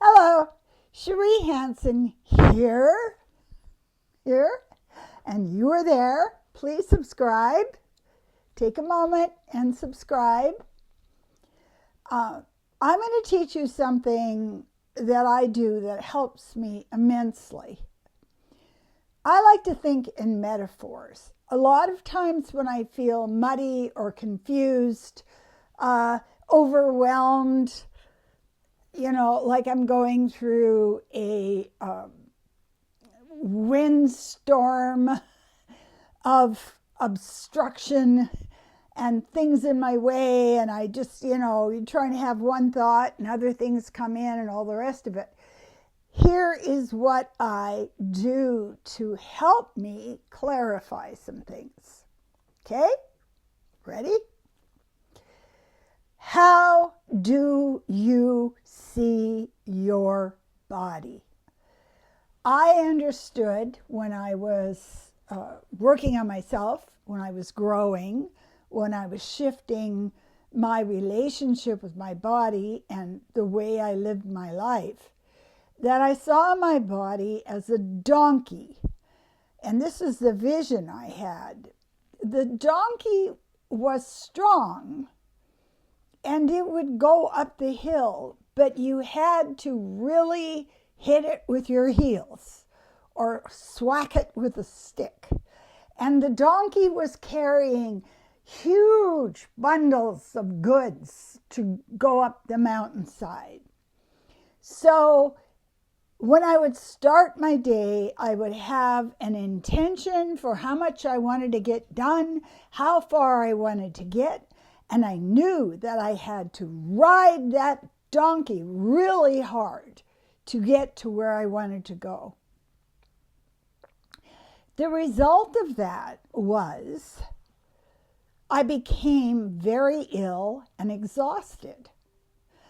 Hello, Cherie Hanson here, and you are there. Please subscribe. Take a moment and subscribe. I'm going to teach you something that I do that helps me immensely. I like to think in metaphors. A lot of times when I feel muddy or confused, overwhelmed, like I'm going through a windstorm of obstruction and things in my way, and I just, you're trying to have one thought and other things come in and all the rest of it. Here is what I do to help me clarify some things. Okay? Ready? How do you see your body? I understood when I was working on myself, when I was growing, when I was shifting my relationship with my body and the way I lived my life, that I saw my body as a donkey. And this is the vision I had. The donkey was strong and it would go up the hill, but you had to really hit it with your heels or swack it with a stick. And the donkey was carrying huge bundles of goods to go up the mountainside. So when I would start my day, I would have an intention for how much I wanted to get done, how far I wanted to get, and I knew that I had to ride that donkey really hard to get to where I wanted to go. The result of that was I became very ill and exhausted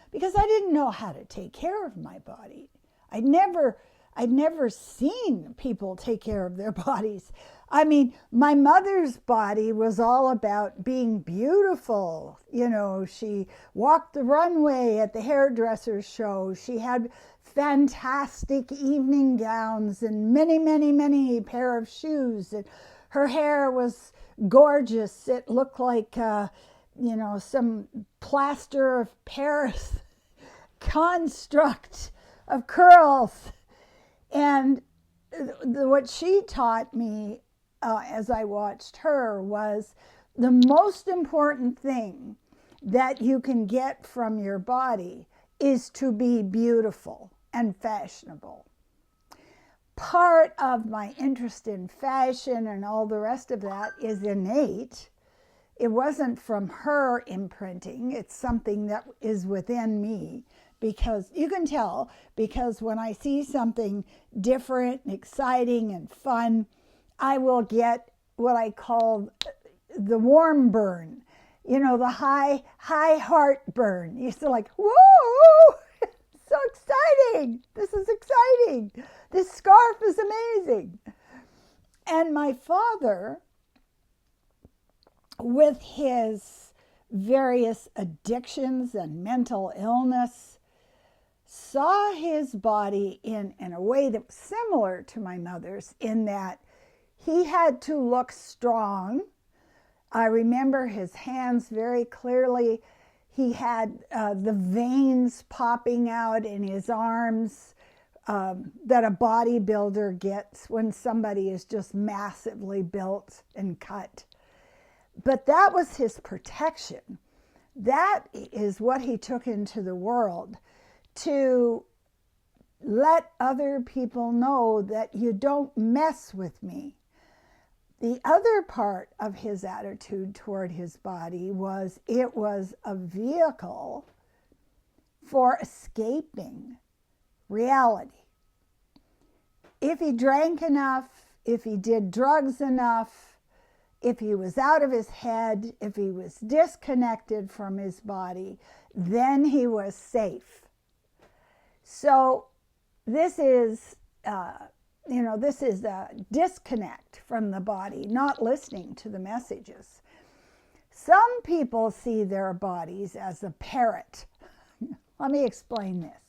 because I didn't know how to take care of my body. I'd never seen people take care of their bodies. I mean, my mother's body was all about being beautiful. She walked the runway at the hairdresser's show. She had fantastic evening gowns and many, many, many pair of shoes. And her hair was gorgeous. It looked like, some plaster of Paris construct of curls. And what she taught me as I watched her was the most important thing that you can get from your body is to be beautiful and fashionable. Part of my interest in fashion and all the rest of that is innate. It wasn't from her imprinting. It's something that is within me. Because you can tell, because when I see something different and exciting and fun, I will get what I call the warm burn, the high heart burn. You're still like, whoa, so exciting. This is exciting. This scarf is amazing. And my father, with his various addictions and mental illness, saw his body in a way that was similar to my mother's, in that he had to look strong. I remember his hands very clearly. He had the veins popping out in his arms that a bodybuilder gets when somebody is just massively built and cut. But that was his protection. That is what he took into the world, to let other people know that you don't mess with me. The other part of his attitude toward his body was it was a vehicle for escaping reality. If he drank enough, if he did drugs enough, if he was out of his head, if he was disconnected from his body, then he was safe. So this is, this is a disconnect from the body, not listening to the messages. Some people see their bodies as a parrot. Let me explain this.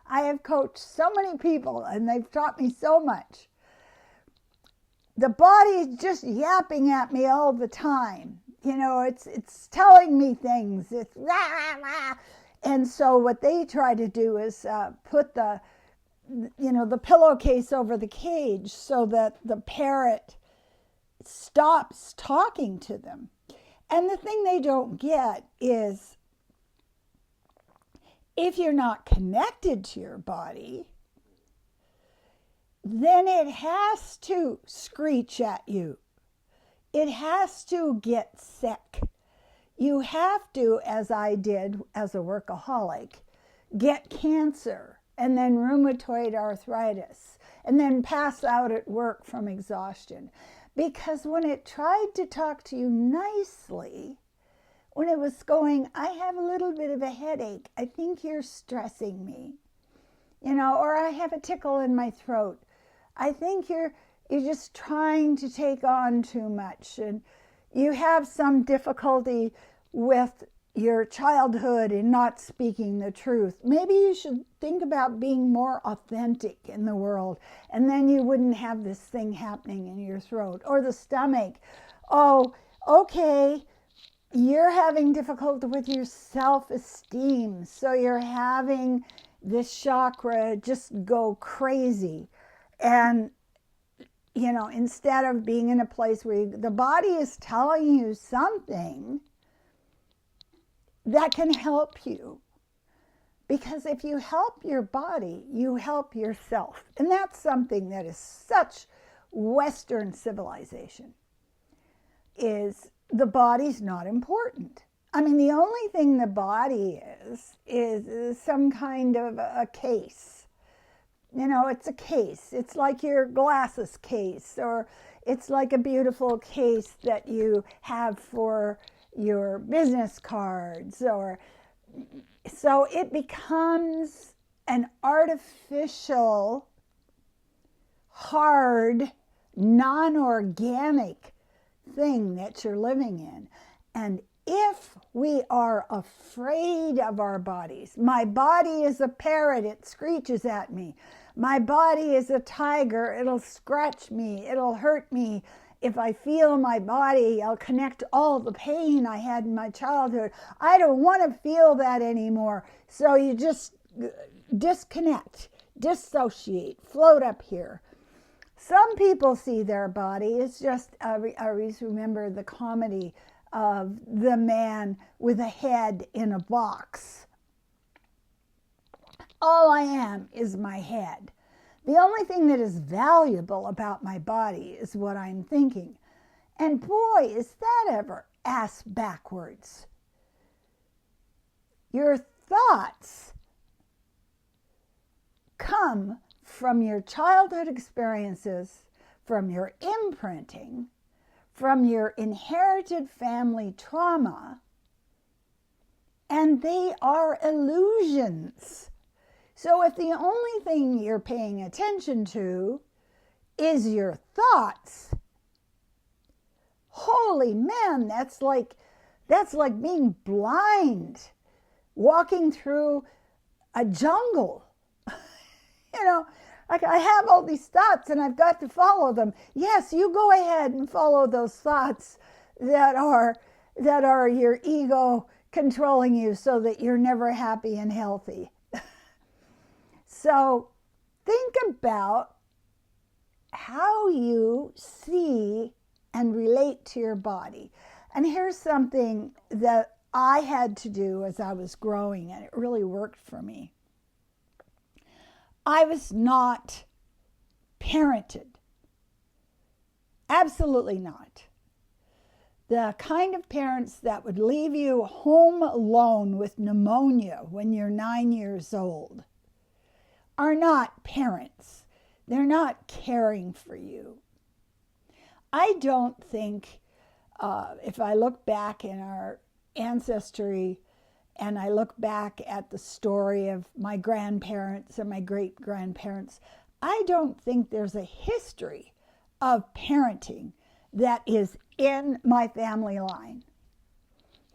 I have coached so many people and they've taught me so much. The body is just yapping at me all the time. You know, it's telling me things. It's rah, rah. And so what they try to do is put the pillowcase over the cage so that the parrot stops talking to them. And the thing they don't get is if you're not connected to your body, then it has to screech at you. It has to get sick. You have to, as I did as a workaholic, get cancer and then rheumatoid arthritis and then pass out at work from exhaustion. Because when it tried to talk to you nicely, when it was going, I have a little bit of a headache, I think you're stressing me, or I have a tickle in my throat, I think you're just trying to take on too much, and you have some difficulty with your childhood in not speaking the truth. Maybe you should think about being more authentic in the world, and then you wouldn't have this thing happening in your throat or the stomach. Oh, okay, you're having difficulty with your self-esteem, so you're having this chakra just go crazy. And instead of being in a place where the body is telling you something that can help you. Because if you help your body, you help yourself. And that's something that is such Western civilization, is the body's not important. I mean, the only thing the body is some kind of a case. It's a case. It's like your glasses case, or it's like a beautiful case that you have for your business cards, so it becomes an artificial, hard, non-organic thing that you're living in. And if we are afraid of our bodies, my body is a parrot, it screeches at me. My body is a tiger, it'll scratch me, it'll hurt me. If I feel my body, I'll connect all the pain I had in my childhood. I don't want to feel that anymore. So you just disconnect, dissociate, float up here. Some people see their body as just, I always remember the comedy of the man with a head in a box. All I am is my head. The only thing that is valuable about my body is what I'm thinking. And boy, is that ever ass backwards. Your thoughts come from your childhood experiences, from your imprinting, from your inherited family trauma, and they are illusions. So if the only thing you're paying attention to is your thoughts, holy man, that's like being blind, walking through a jungle. Like I have all these thoughts and I've got to follow them. Yes, you go ahead and follow those thoughts that are your ego controlling you so that you're never happy and healthy. So think about how you see and relate to your body. And here's something that I had to do as I was growing, and it really worked for me. I was not parented. Absolutely not. The kind of parents that would leave you home alone with pneumonia when you're 9 years old are not parents. They're not caring for you. I don't think, if I look back in our ancestry and I look back at the story of my grandparents and my great-grandparents, I don't think there's a history of parenting that is in my family line.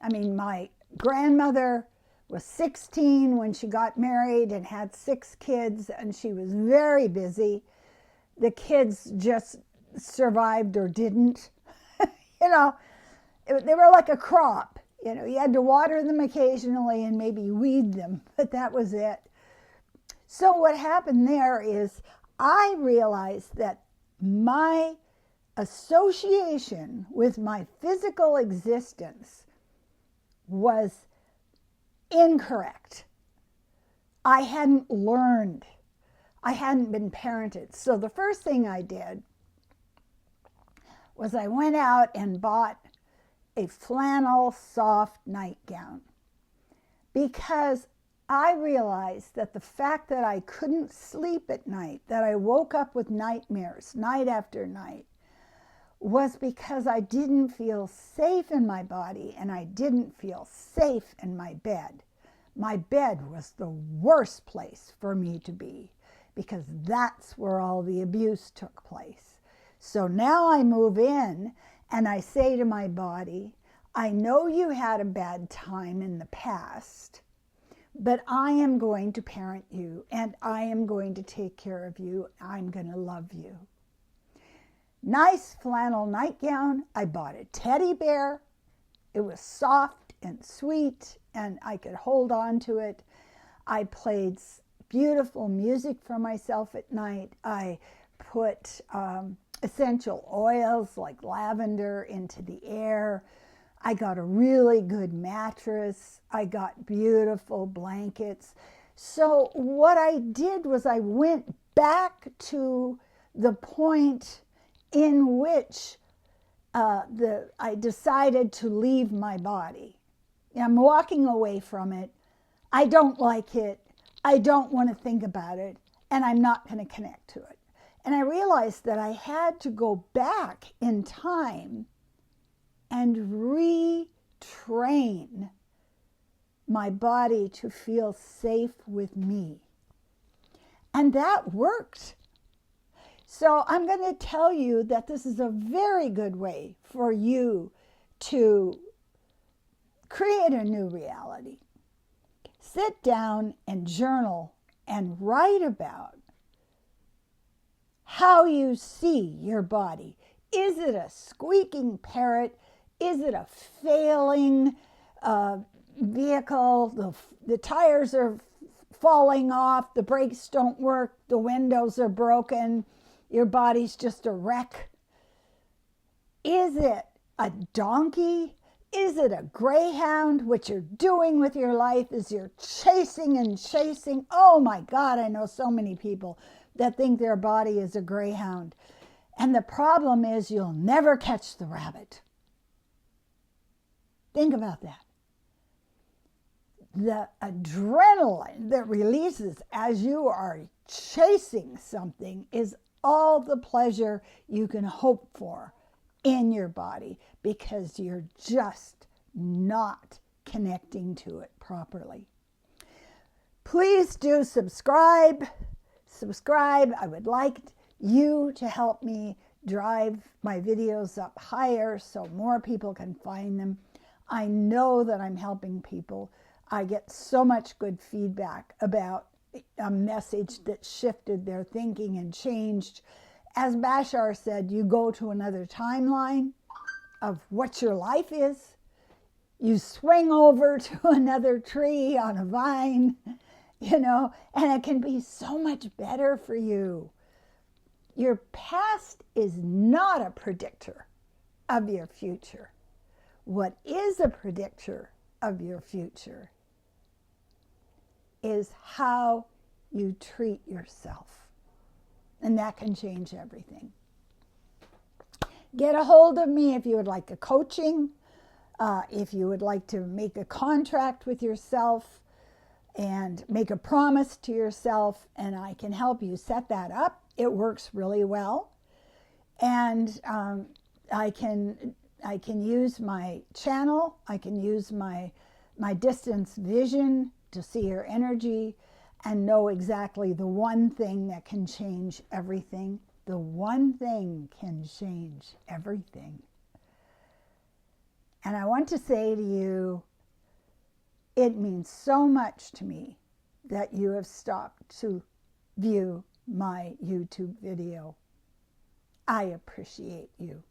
I mean, my grandmother was 16 when she got married and had 6 kids, and she was very busy. The kids just survived or didn't. You know, they were like a crop. You know, you had to water them occasionally and maybe weed them, but that was it. So what happened there is I realized that my association with my physical existence was incorrect. I hadn't learned. I hadn't been parented. So the first thing I did was I went out and bought a flannel soft nightgown, because I realized that the fact that I couldn't sleep at night, that I woke up with nightmares night after night, was because I didn't feel safe in my body and I didn't feel safe in my bed. My bed was the worst place for me to be, because that's where all the abuse took place. So now I move in and I say to my body, I know you had a bad time in the past, but I am going to parent you and I am going to take care of you. I'm going to love you. Nice flannel nightgown. I bought a teddy bear. It was soft and sweet and I could hold on to it. I played beautiful music for myself at night. I put essential oils like lavender into the air. I got a really good mattress. I got beautiful blankets. So what I did was I went back to the point in which I decided to leave my body. I'm walking away from it. I don't like it. I don't want to think about it. And I'm not going to connect to it. And I realized that I had to go back in time and retrain my body to feel safe with me. And that worked. So I'm going to tell you that this is a very good way for you to create a new reality. Sit down and journal and write about how you see your body. Is it a squeaking parrot? Is it a failing vehicle? The tires are falling off. The brakes don't work. The windows are broken. Your body's just a wreck. Is it a donkey? Is it a greyhound? What you're doing with your life is you're chasing and chasing. Oh my God, I know so many people that think their body is a greyhound. And the problem is you'll never catch the rabbit. Think about that. The adrenaline that releases as you are chasing something is all the pleasure you can hope for in your body, because you're just not connecting to it properly. Please do subscribe. I would like you to help me drive my videos up higher so more people can find them. I know that I'm helping people. I get so much good feedback about a message that shifted their thinking and changed. As Bashar said, you go to another timeline of what your life is. You swing over to another tree on a vine, and it can be so much better for you. Your past is not a predictor of your future. What is a predictor of your future is how you treat yourself. And that can change everything. Get a hold of me if you would like a coaching, if you would like to make a contract with yourself and make a promise to yourself, and I can help you set that up. It works really well. And I can use my channel. I can use my distance vision to see your energy and know exactly the one thing that can change everything. The one thing can change everything. And I want to say to you, It means so much to me that you have stopped to view my YouTube video. I appreciate you.